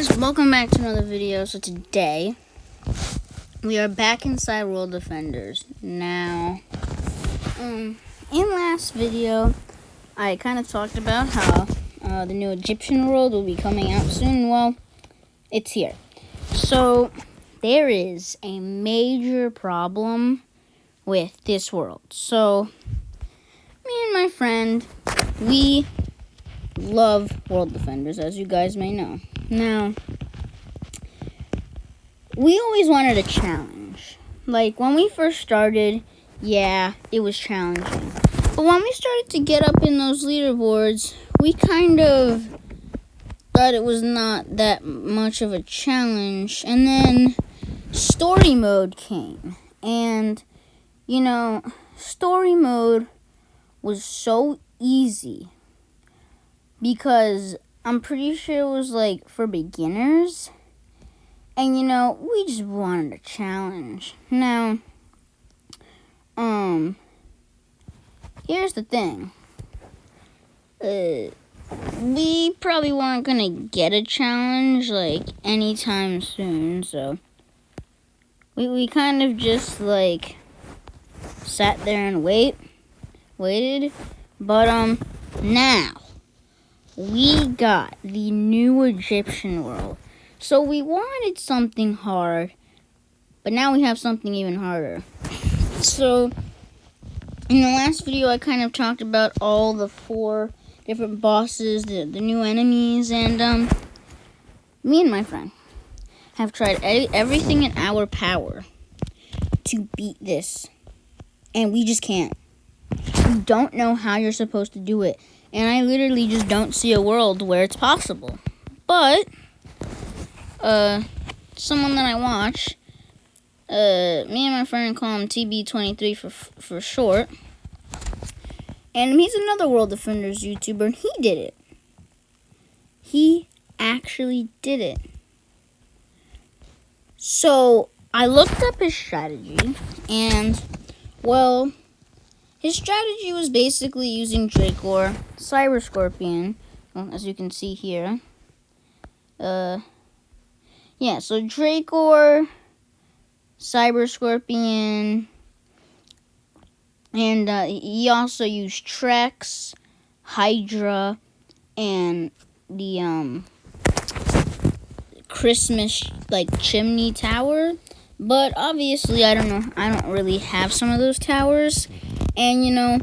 guys, welcome back to another video. So today we are back inside World Defenders. Now, in last video I kind of talked about how the new Egyptian world will be coming out soon. Well, it's here. So there is a major problem with this world. So me and my friend, we love World Defenders, as you guys may know. Now, we always wanted a challenge. Like, when we first started, yeah, it was challenging. But when we started to get up in those leaderboards, we kind of thought it was not that much of a challenge. And then story mode came. And, you know, story mode was so easy. Because I'm pretty sure it was like for beginners. And you know, we just wanted a challenge. Now, here's the thing. We probably weren't gonna get a challenge like anytime soon, so we kind of just like sat there and waited. But now we got the new Egyptian world. So we wanted something hard, but now we have something even harder. So in the last video, I kind of talked about all the 4 different bosses, the new enemies, and me and my friend have tried everything in our power to beat this, and we just can't. We don't know how you're supposed to do it. And I literally just don't see a world where it's possible. But, someone that I watch, me and my friend call him TB23 for short. And he's another World Defenders YouTuber, and he did it. He actually did it. So, I looked up his strategy, and, well, his strategy was basically using Drakor, Cyber Scorpion, well, as you can see here. Yeah, so Drakor, Cyber Scorpion, and he also used Trex, Hydra, and the Christmas chimney tower. But obviously, I don't really have some of those towers. And, you know,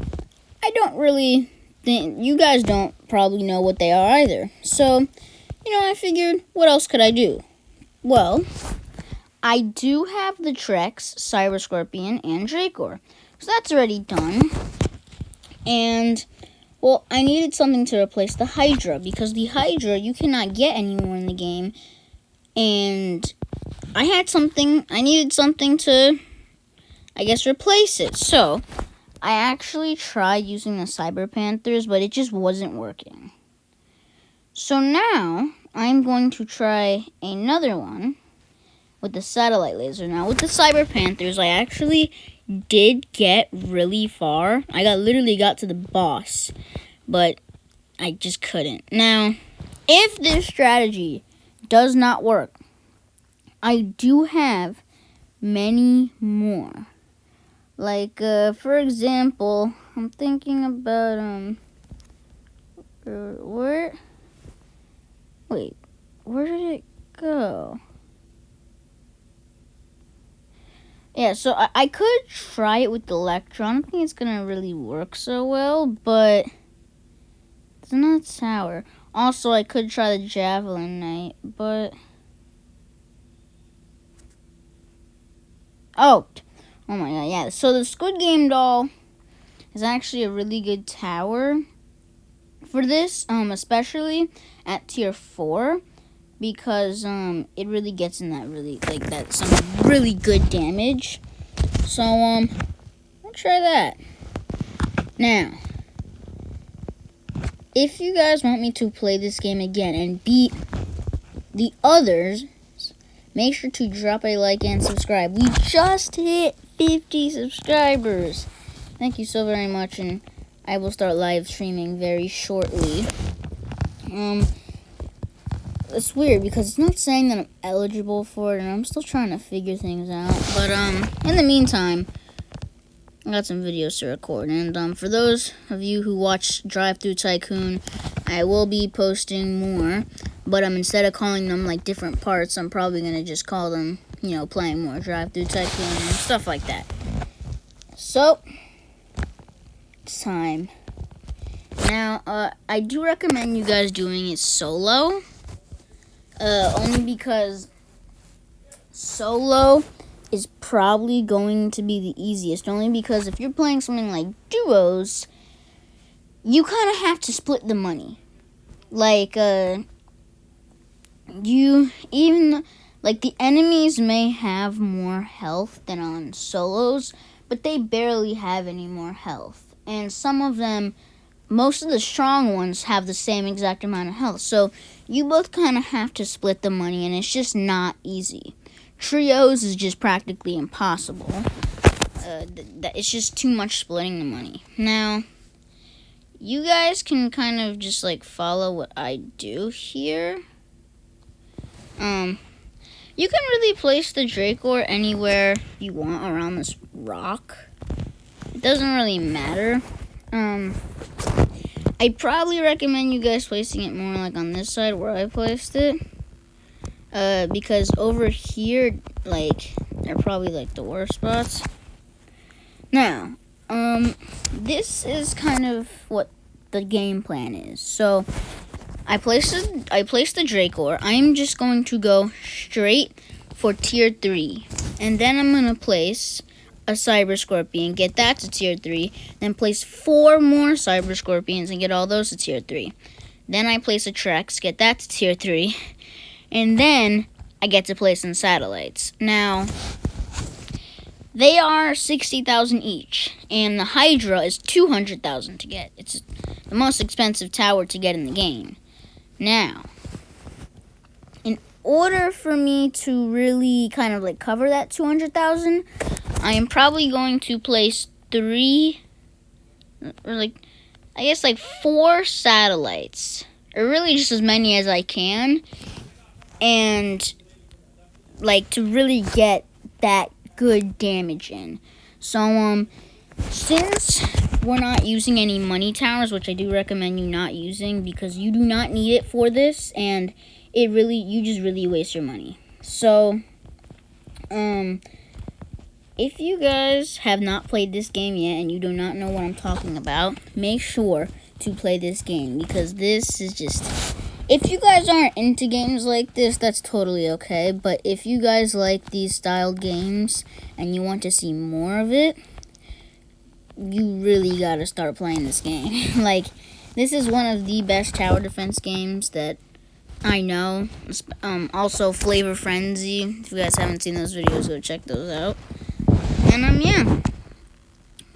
I don't really think, you guys don't probably know what they are either. So, you know, I figured, what else could I do? Well, I do have the Trex, Cyber Scorpion, and Drakor. So that's already done. And, well, I needed something to replace the Hydra, because the Hydra you cannot get anymore in the game. And I needed something to, I guess, replace it. So I actually tried using the Cyber Panthers, but it just wasn't working. So now, I'm going to try another one with the Satellite Laser. Now, with the Cyber Panthers, I actually did get really far. I literally got to the boss, but I just couldn't. Now, if this strategy does not work, I do have many more. Like, for example, I'm thinking about, where did it go? Yeah, so I could try it with the Electron. I don't think it's gonna really work so well, but it's not sour. Also, I could try the Javelin Knight, but oh my god, yeah. So the Squid Game doll is actually a really good tower for this, especially at tier 4, because it really gets in that some really good damage. So I'll try that. Now, if you guys want me to play this game again and beat the others, make sure to drop a like and subscribe. We just hit 50 subscribers. Thank you so very much, and I will start live streaming very shortly. it's weird because it's not saying that I'm eligible for it, and I'm still trying to figure things out. But in the meantime, I got some videos to record, and for those of you who watch Drive Thru Tycoon, I will be posting more. But instead of calling them like different parts, I'm probably gonna just call them, you know, playing more Drive Thru Tycoon and stuff like that. So it's time. Now, I do recommend you guys doing it solo. Only because solo is probably going to be the easiest. Only because if you're playing something like duos, you kind of have to split the money. Like, the enemies may have more health than on solos, but they barely have any more health. And some of them, most of the strong ones have the same exact amount of health. So you both kind of have to split the money, and it's just not easy. Trios is just practically impossible. It's just too much splitting the money. Now, you guys can kind of just like follow what I do here. You can really place the Drakor anywhere you want around this rock. It doesn't really matter. I'd probably recommend you guys placing it more like on this side where I placed it. Because over here, like, they're probably like the worst spots. Now, this is kind of what the game plan is. So, I placed the Drakor. I'm just going to go straight for tier 3. And then I'm going to place a Cyber Scorpion, get that to tier 3, then place 4 more Cyber Scorpions and get all those to tier 3. Then I place a Trex, get that to tier 3, and then I get to place in satellites. Now, they are 60,000 each, and the Hydra is 200,000 to get. It's the most expensive tower to get in the game. Now, in order for me to really kind of like cover that 200,000, I am probably going to place 3, or like, I guess like 4 satellites, or really just as many as I can, and like to really get that good damage in. So, since we're not using any money towers, which I do recommend you not using because you do not need it for this, and you just really waste your money. So, if you guys have not played this game yet and you do not know what I'm talking about, make sure to play this game because this is just... If you guys aren't into games like this, that's totally okay. But if you guys like these styled games and you want to see more of it, you really gotta start playing this game. Like, this is one of the best tower defense games that I know. Also, Flavor Frenzy. If you guys haven't seen those videos, go check those out. And, yeah.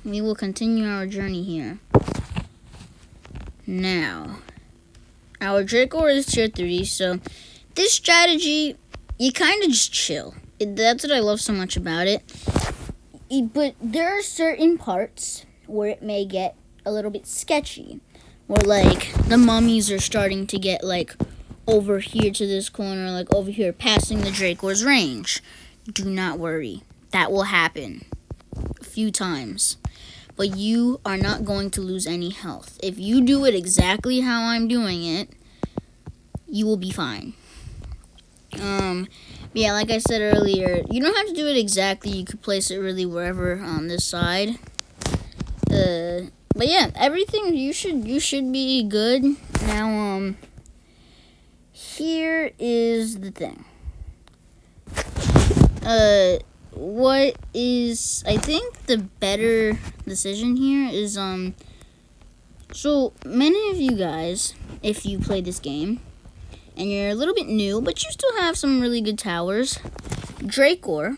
We will continue our journey here. Now, our Drakor is tier 3, so this strategy, you kind of just chill. That's what I love so much about it. But there are certain parts where it may get a little bit sketchy. Where, like, the mummies are starting to get, like, over here to this corner, like, over here, passing the Drakor's range. Do not worry. That will happen a few times. But you are not going to lose any health. If you do it exactly how I'm doing it, you will be fine. Yeah, like I said earlier, you don't have to do it exactly. You could place it really wherever on this side. But yeah, everything you should be good. Now, here is the thing. What is, I think the better decision here is, so many of you guys, if you play this game, and you're a little bit new, but you still have some really good towers, Drakor,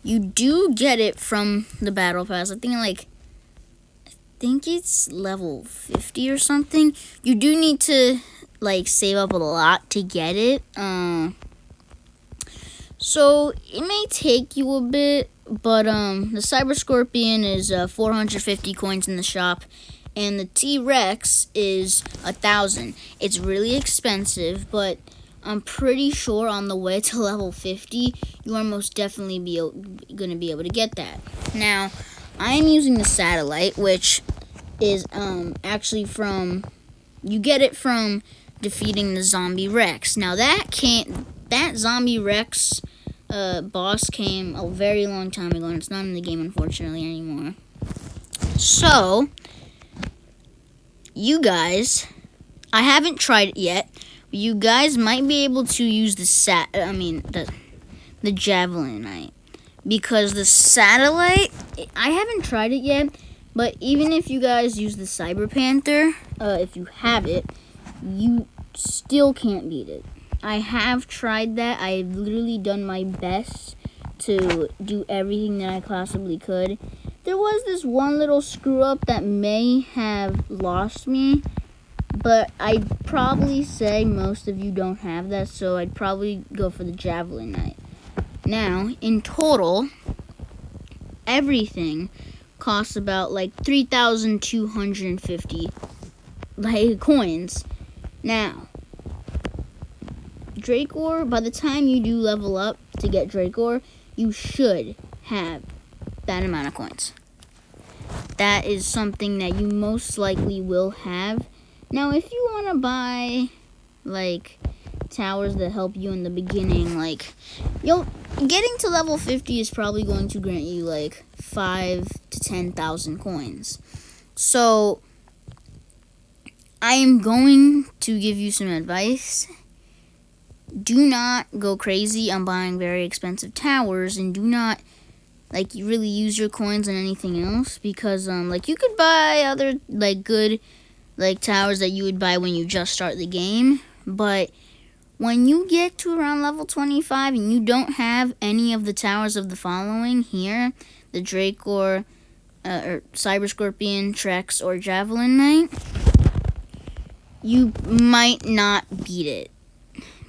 you do get it from the battle pass. I think it's level 50 or something. You do need to, like, save up a lot to get it, so it may take you a bit, but the Cyber Scorpion is 450 coins in the shop, and the T-Rex is 1,000. It's really expensive, but I'm pretty sure on the way to level 50, you are most definitely going to be able to get that. Now, I am using the satellite, which is actually from, you get it from defeating the Zombie Rex. Now, that Zombie Rex boss came a very long time ago, and it's not in the game, unfortunately, anymore. So, you guys, I haven't tried it yet. You guys might be able to use the Javelin Knight, because the satellite, I haven't tried it yet, but even if you guys use the Cyber Panther, if you have it, you still can't beat it. I have tried that. I've literally done my best to do everything that I possibly could. There was this one little screw up that may have lost me, but I'd probably say most of you don't have that, so I'd probably go for the Javelin Knight. Now, in total, everything costs about like 3,250 coins. Now, Drakor, by the time you do level up to get Drakor, you should have that amount of coins. That is something that you most likely will have. Now, if you want to buy, like, towers that help you in the beginning, like, getting to level 50 is probably going to grant you, like, 5,000 to 10,000 coins. So, I am going to give you some advice. Do not go crazy on buying very expensive towers, and do not, like, you really use your coins on anything else, because, like, you could buy other, like, good, like, towers that you would buy when you just start the game, but when you get to around level 25 and you don't have any of the towers of the following here, the Drakor, or Cyber Scorpion, Trex, or Javelin Knight, you might not beat it,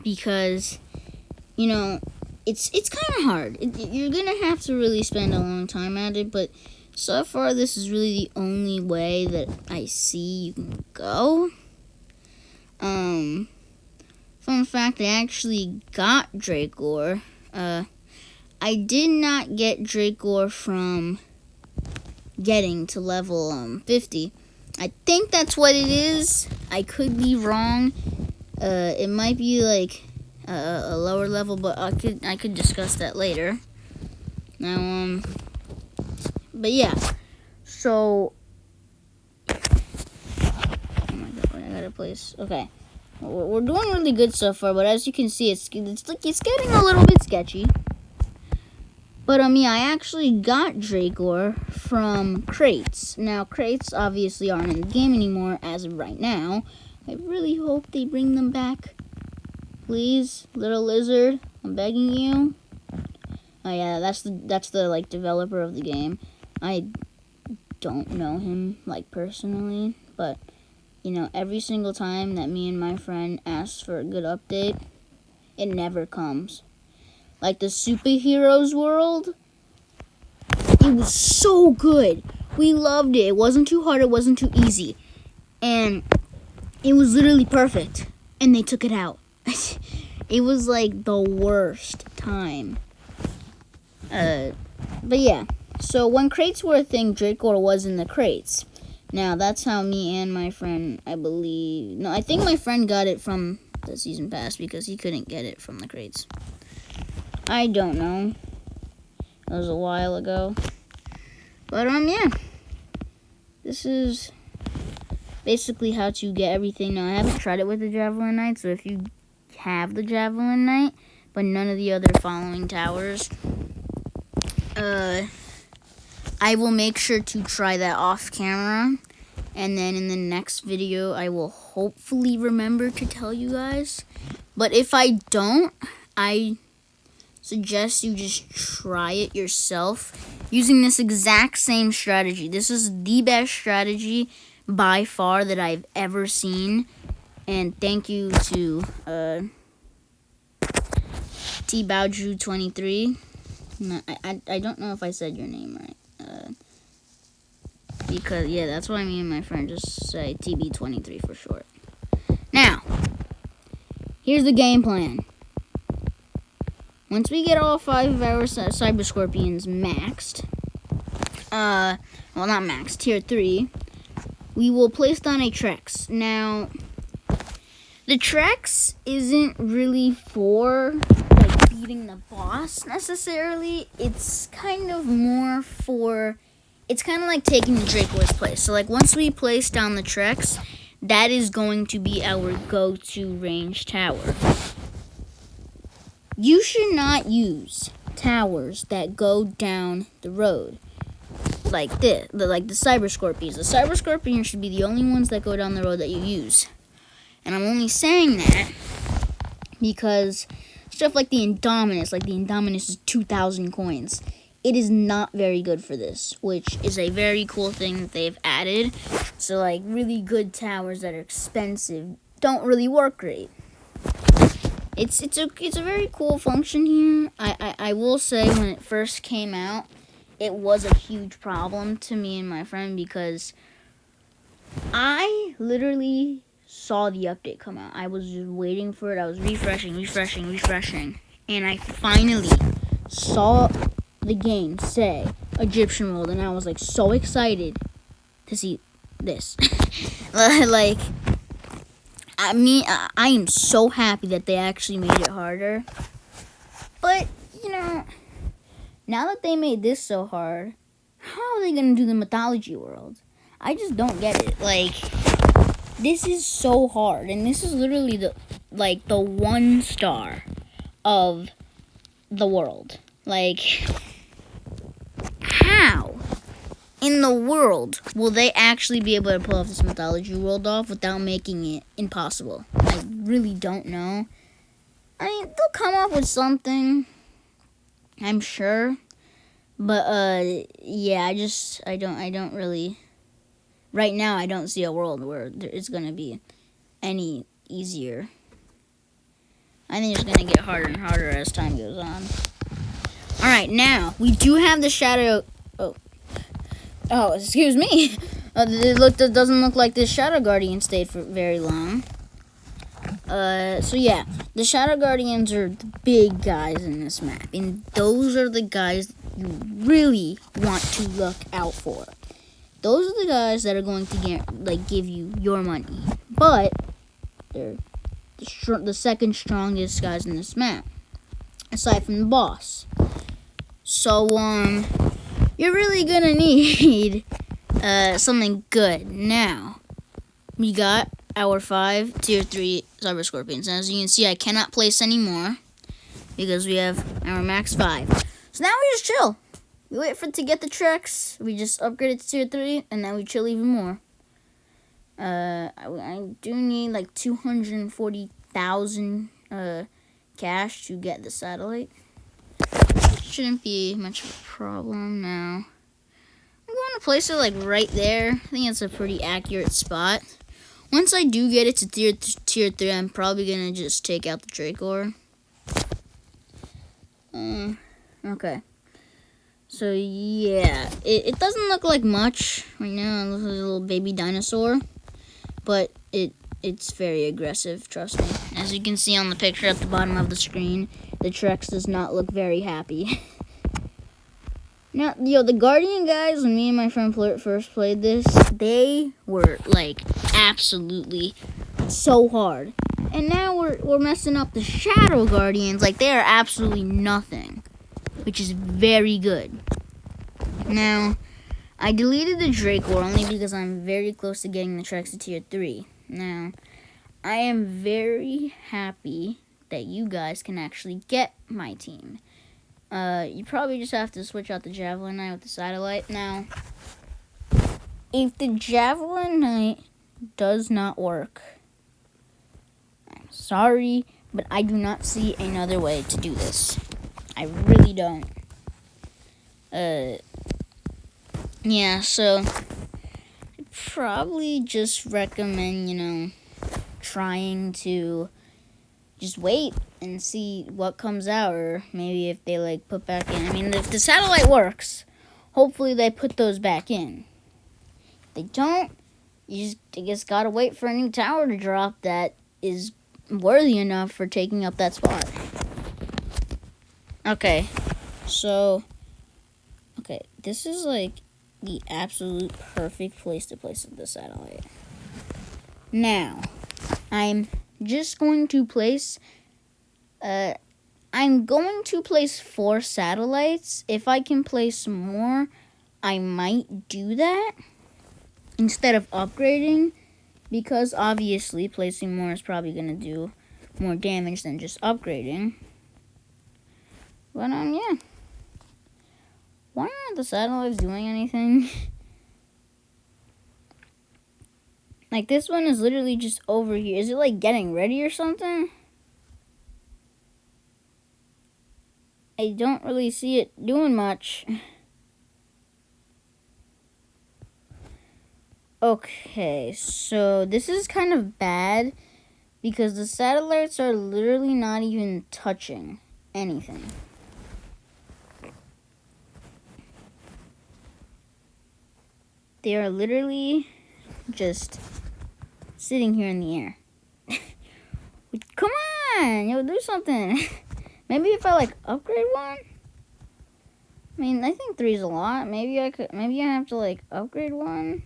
because, you know, it's kind of hard. You're going to have to really spend a long time at it, but so far this is really the only way that I see you can go. Fun fact, I actually got Drakor. I did not get Drakor from getting to level 50. I think that's what it is. I could be wrong. It might be like a lower level, but I could discuss that later. Now, but yeah. So, oh my god, I got a place. Okay, we're doing really good so far, but as you can see, it's getting a little bit sketchy. But yeah, I actually got Drakor from crates. Now, crates obviously aren't in the game anymore as of right now. I really hope they bring them back. Please, Little Lizard, I'm begging you. Oh yeah, that's the like developer of the game. I don't know him like personally, but you know, every single time that me and my friend asks for a good update, it never comes. Like the Superheroes World, it was so good. We loved it. It wasn't too hard, it wasn't too easy. And it was literally perfect. And they took it out. It was like the worst time. But yeah. So when crates were a thing, Drakor was in the crates. Now that's how me and my friend, I think my friend got it from the season pass because he couldn't get it from the crates. I don't know. It was a while ago. But yeah. This is basically how to get everything. Now I haven't tried it with the Javelin Knight, so if you have the Javelin Knight, but none of the other following towers, I will make sure to try that off camera, and then in the next video I will hopefully remember to tell you guys. But if I don't, I suggest you just try it yourself using this exact same strategy. This is the best strategy by far that I've ever seen, and thank you to TBaoju23. I don't know if I said your name right. Because, yeah, that's why me and my friend just say TB23 for short. Now, here's the game plan. Once we get all 5 of our Cyber Scorpions maxed, well, not maxed, tier 3, we will place down a Trex. Now, the Trex isn't really for like beating the boss necessarily. It's kind of more for, it's kind of like taking the Draco's place. So like once we place down the Trex, that is going to be our go-to range tower. You should not use towers that go down the road like this, like the Cyber Scorpions. The Cyber Scorpions should be the only ones that go down the road that you use. And I'm only saying that because stuff like the Indominus, is 2,000 coins. It is not very good for this, which is a very cool thing that they've added. So like really good towers that are expensive don't really work great. It's a very cool function here. I will say when it first came out, it was a huge problem to me and my friend because I literally saw the update come out. I was just waiting for it. I was refreshing, and I finally saw the game say Egyptian world, and I was like so excited to see this. Like, I am so happy that they actually made it harder. But, you know, now that they made this so hard, how are they going to do the mythology world? I just don't get it. Like, this is so hard, and this is literally the 1 star of the world. Like, how in the world will they actually be able to pull off this mythology world off without making it impossible? I really don't know. I mean, they'll come up with something, I'm sure. But yeah, I don't really. Right now, I don't see a world where it's gonna be any easier. I think it's gonna get harder and harder as time goes on. All right, now we do have the Shadow. Oh, excuse me. It doesn't look like this Shadow Guardian stayed for very long. So yeah, the Shadow Guardians are the big guys in this map, and those are the guys you really want to look out for. Those are the guys that are going to give you your money, but they're the second strongest guys in this map, aside from the boss. So you're really gonna need something good. Now we got our 5 tier 3 Cyber Scorpions. And as you can see, I cannot place any more because we have our max 5. So now we just chill. We wait for it to get the Trex. We just upgrade it to tier 3, and then we chill even more. I do need like 240,000 cash to get the satellite. Shouldn't be much of a problem now. I'm going to place it like right there. I think it's a pretty accurate spot. Once I do get it to tier 3, I'm probably going to just take out the Dracor. Okay. So yeah, it doesn't look like much right now. It looks like a little baby dinosaur, but it's very aggressive, trust me. As you can see on the picture at the bottom of the screen, the Trex does not look very happy. Now, the Guardian guys, when me and my friend first played this, they were like absolutely so hard. And now we're messing up the Shadow Guardians, like they are absolutely nothing, which is very good. Now, I deleted the Dracor only because I'm very close to getting the Trex to tier 3. Now, I am very happy that you guys can actually get my team. You probably just have to switch out the Javelin Knight with the satellite. Now, if the Javelin Knight does not work, I'm sorry, but I do not see another way to do this. I really don't. Yeah, so I'd probably just recommend, trying to just wait and see what comes out, or maybe if they put back in. I mean, if the satellite works, hopefully they put those back in. If they don't, you just gotta wait for a new tower to drop that is worthy enough for taking up that spot. Okay, so, okay, this is like the absolute perfect place to place the satellite. Now, I'm just going to place, I'm going to place 4 satellites. If I can place more, I might do that instead of upgrading, because obviously placing more is probably going to do more damage than just upgrading. But, yeah. Why aren't the satellites doing anything? Like, this one is literally just over here. Is it, like, getting ready or something? I don't really see it doing much. Okay, so this is kind of bad because the satellites are literally not even touching anything. They are literally just sitting here in the air. Come on, yo, do something. Maybe if I like upgrade one. I mean, I think 3 is a lot. Maybe I have to like upgrade one.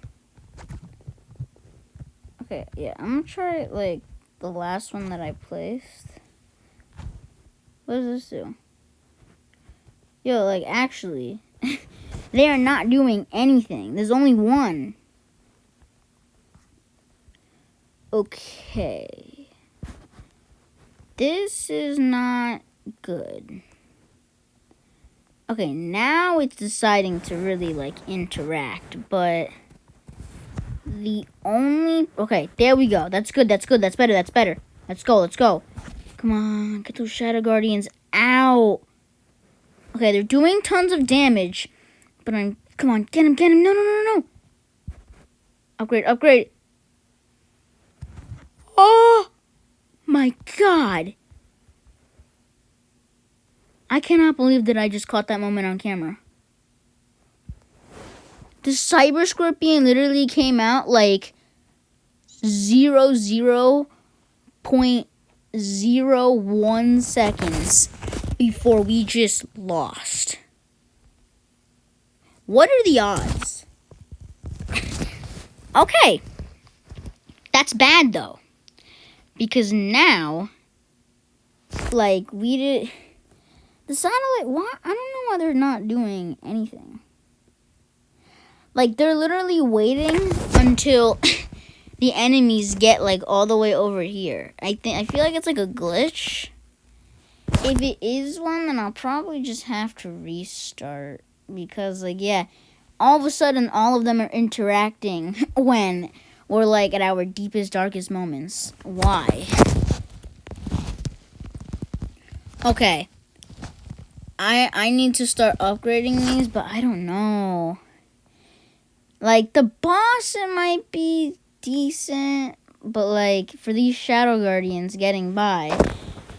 Okay, yeah, I'm gonna try like the last one that I placed. What does this do? Yo, like actually, they are not doing anything. There's only one. Okay. This is not good. Okay, now it's deciding to really like interact, but okay, there we go. That's good. That's better. Let's go. Come on, get those Shadow Guardians out. Okay, they're doing tons of damage, but come on, get him. No. Upgrade. Oh my God. I cannot believe that I just caught that moment on camera. The Cyber Scorpion literally came out like 0.01 seconds before we just lost. What are the odds? Okay. That's bad though. Because now, like, the satellite, what? I don't know why they're not doing anything. Like, they're literally waiting until the enemies get, like, all the way over here. I feel like it's, like, a glitch. If it is one, then I'll probably just have to restart. Because, like, yeah, all of a sudden, all of them are interacting when we're, like, at our deepest, darkest moments. Why? Okay. I need to start upgrading these, but I don't know. Like, the boss, it might be decent, but, like, for these Shadow Guardians getting by,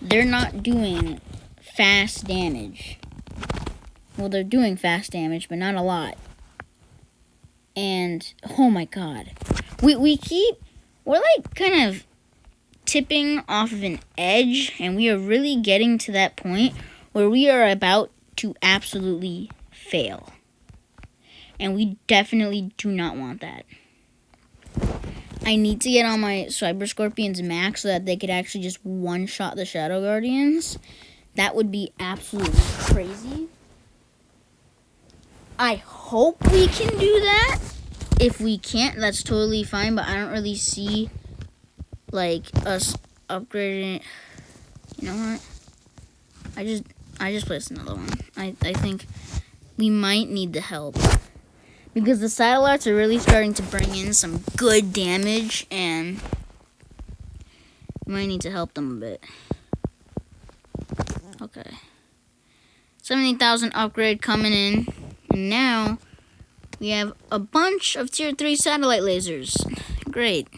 they're not doing fast damage. Well, they're doing fast damage, but not a lot. And, oh my God. We're, like, kind of tipping off of an edge, and we are really getting to that point where we are about to absolutely fail. And we definitely do not want that. I need to get on my Cyber Scorpions max so that they could actually just one-shot the Shadow Guardians. That would be absolutely crazy. I hope we can do that. If we can't, that's totally fine, but I don't really see, like, us upgrading it. You know what? I just placed another one. I think we might need the help. Because the satellites are really starting to bring in some good damage, and we might need to help them a bit. Okay. 70,000 upgrade coming in. And now we have a bunch of tier 3 satellite lasers. Great.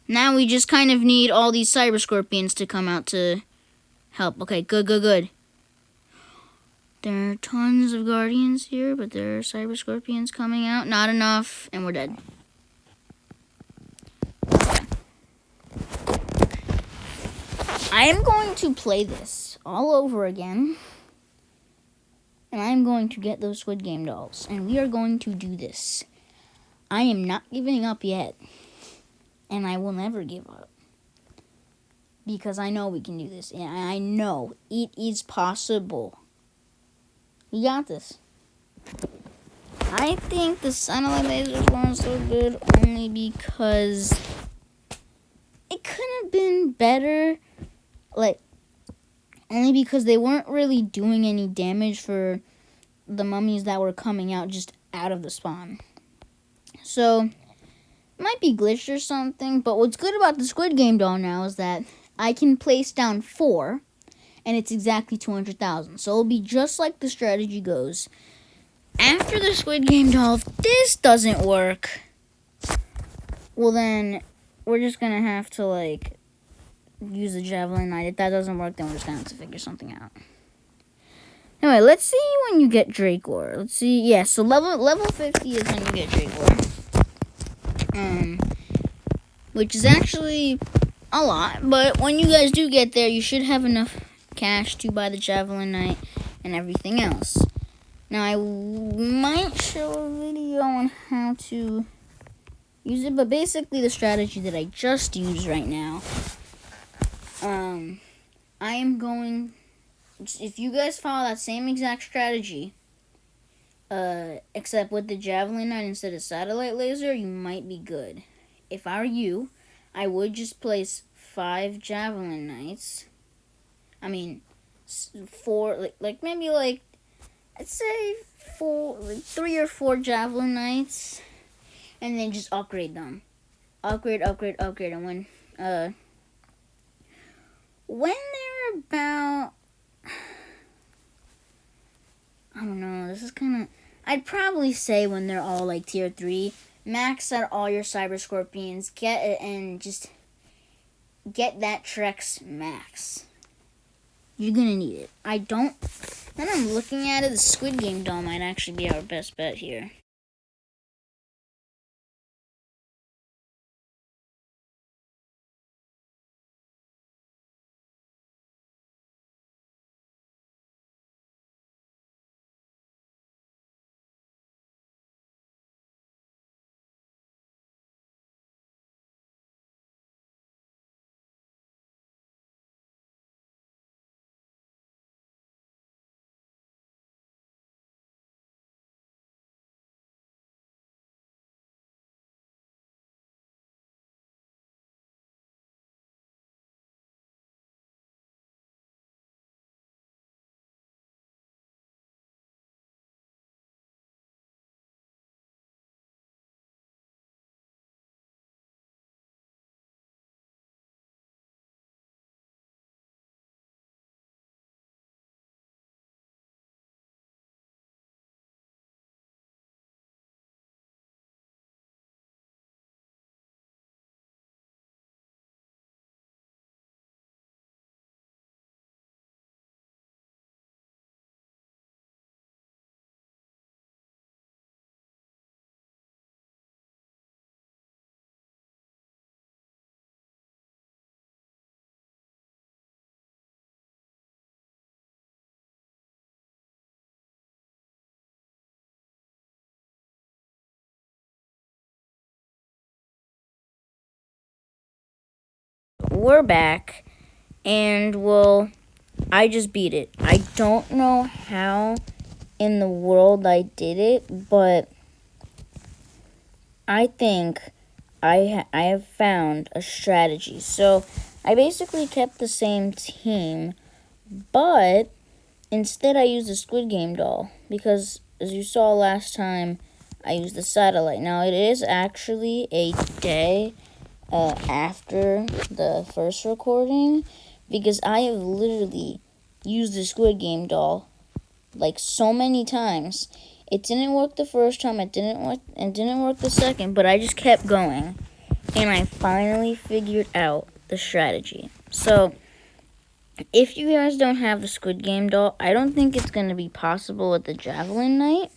Now we just kind of need all these Cyber Scorpions to come out to help. Okay, good. There are tons of Guardians here, but there are Cyber Scorpions coming out. Not enough, and we're dead. I am going to play this all over again. And I am going to get those Squid Game dolls. And we are going to do this. I am not giving up yet. And I will never give up. Because I know we can do this. And I know it is possible. We got this. I think the Satellite Lasers weren't so good only because it could have been better. Like, only because they weren't really doing any damage for the mummies that were coming out just out of the spawn. So, it might be glitched or something. But what's good about the Squid Game doll now is that I can place down 4. And it's exactly 200,000. So it'll be just like the strategy goes. After the Squid Game doll, if this doesn't work, well then, we're just going to have to, like, use the Javelin Knight. If that doesn't work, then we're just going to have to figure something out. Anyway, let's see when you get Dracor. Let's see. Yeah, so level 50 is when you get Dracor. Which is actually a lot. But when you guys do get there, you should have enough cash to buy the Javelin Knight and everything else. Now, I might show a video on how to use it, but basically the strategy that I just used right now, I am going, if you guys follow that same exact strategy, except with the Javelin Knight instead of Satellite Laser, you might be good. If I were you, I would just place 5 Javelin Knights. I mean, 4, maybe I'd say 3 or 4 Javelin Knights, and then just upgrade them. Upgrade, and when they're about, I don't know, this is kind of, I'd probably say when they're all like tier 3, max out all your Cyber Scorpions, get it, and just get that Trex max. You're gonna need it. Then I'm looking at it, the Squid Game doll might actually be our best bet here. We're back, and well, I just beat it. I don't know how in the world I did it, but I think I have found a strategy. So I basically kept the same team, but instead I used the Squid Game doll because, as you saw last time, I used the satellite. Now it is actually a day after the first recording because I have literally used the Squid Game doll like so many times. It didn't work the first time, it didn't work the second, but I just kept going and I finally figured out the strategy. So if you guys don't have the Squid Game doll, I don't think it's going to be possible with the Javelin Knight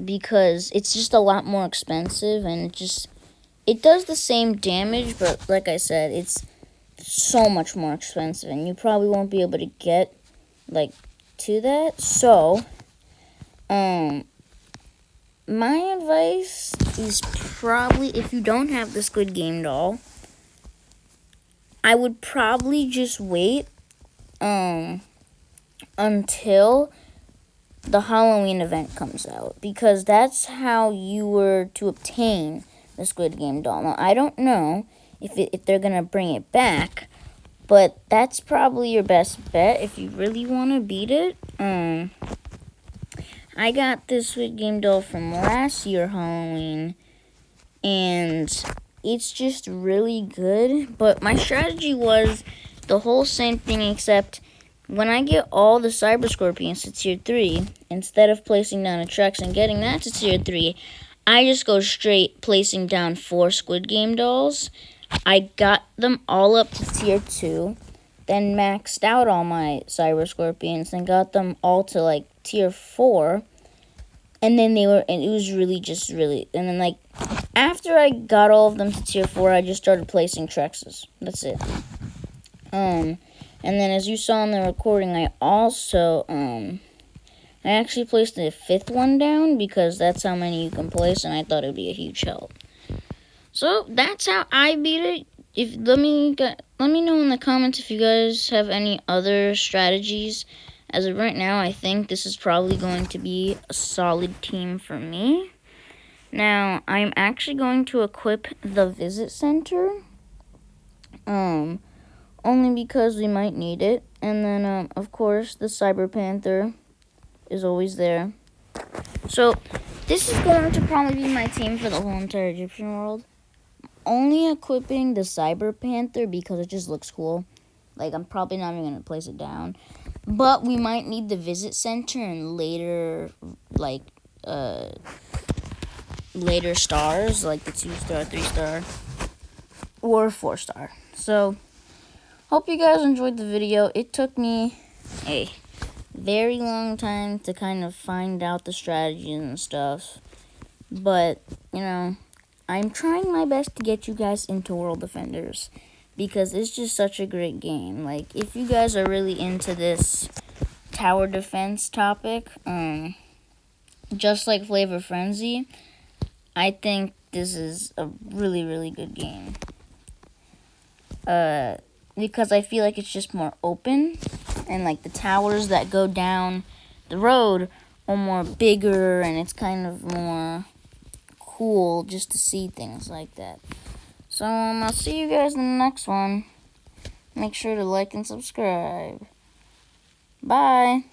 because it's just a lot more expensive and it does the same damage, but like I said, it's so much more expensive, and you probably won't be able to get, like, to that. So, my advice is probably, if you don't have the Squid Game doll, I would probably just wait, until the Halloween event comes out, because that's how you were to obtain the Squid Game doll. Now, I don't know if they're gonna bring it back, but that's probably your best bet if you really want to beat it. I got this Squid Game doll from last year Halloween, and it's just really good. But my strategy was the whole same thing, except when I get all the Cyber Scorpions to tier 3, instead of placing down a Trex and getting that to tier 3, I just go straight placing down 4 Squid Game dolls. I got them all up to tier 2, then maxed out all my Cyber Scorpions, and got them all to, like, tier 4. And then it was really, and then, like, after I got all of them to tier 4, I just started placing Trexes. That's it. And then, as you saw in the recording, I also, I actually placed the 5th one down, because that's how many you can place, and I thought it would be a huge help. So, that's how I beat it. Let me know in the comments if you guys have any other strategies. As of right now, I think this is probably going to be a solid team for me. Now, I'm actually going to equip the Visit Center. Only because we might need it. And then, of course, the Cyber Panther is always there. So, this is going to probably be my team for the whole entire Egyptian world. Only equipping the Cyber Panther because it just looks cool. Like, I'm probably not even going to place it down. But we might need the Visit Center and later, like, later stars, like the 2-star, 3-star, or 4-star. So, hope you guys enjoyed the video. It took me a very long time to kind of find out the strategies and stuff. But, you know, I'm trying my best to get you guys into World Defenders, because it's just such a great game. Like, if you guys are really into this tower defense topic, just like Flavor Frenzy, I think this is a really, really good game. Because I feel like it's just more open, and like the towers that go down the road are more bigger, and it's kind of more cool just to see things like that. So, I'll see you guys in the next one. Make sure to like and subscribe. Bye.